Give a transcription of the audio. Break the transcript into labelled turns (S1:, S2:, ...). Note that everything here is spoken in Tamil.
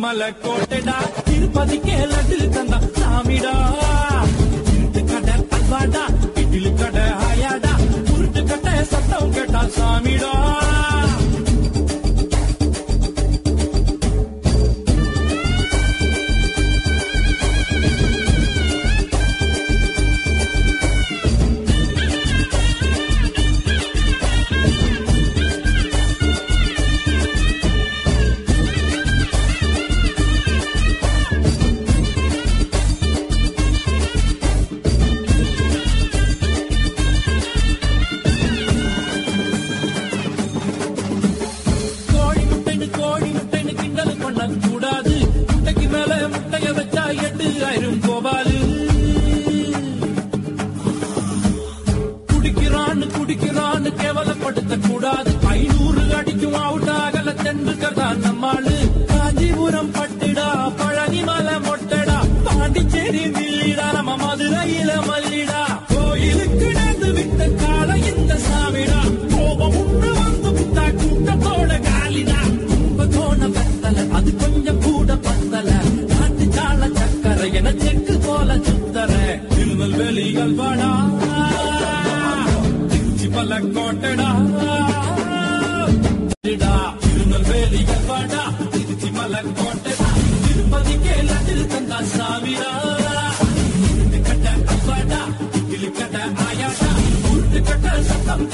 S1: மலை கோட்டைடா திருப்பதிக்கே லட்டு தந்தா சாமிடா திருட்டு கடை அல்வாடா இட்லி கடை ஆயாடா உருட்டு கடை சத்தம் கேட்டா சாமிடா குடிக்கிறான்னு கேவலப்படுத்த கூடாது 500 அடிக்கும் அவுட் ஆகல தென்றுக்கதான் நம்மாளு காஞ்சிபுரம் பட்டுடா பழனி மலை மொட்டடா பாண்டிச்சேரி மில்லிடா நம்ம மதுரையில மல்லிடா கோயிலுக்கு நடந்து விட்ட கால இந்த சாமிடா கோபம் உண்டு வந்து விட்டா கூட்டத்தோட காலிடா கும்பத்தோட பத்தல அது கொஞ்சம் கூட பத்தல நாட்டு சால சக்கரை என செக்கு போல சுத்தர திருநெல்வேலிகள் வாடா கோட்டடா திருநெல்வேலிகள் வாடா திருச்சி மலை கோட்டடா திருப்பதிக்கே லட்டு தந்தா சாமிடா கட்ட அல்வாடா கிளி கட்ட ஆயாடா உருட்டு கட்ட சத்தம்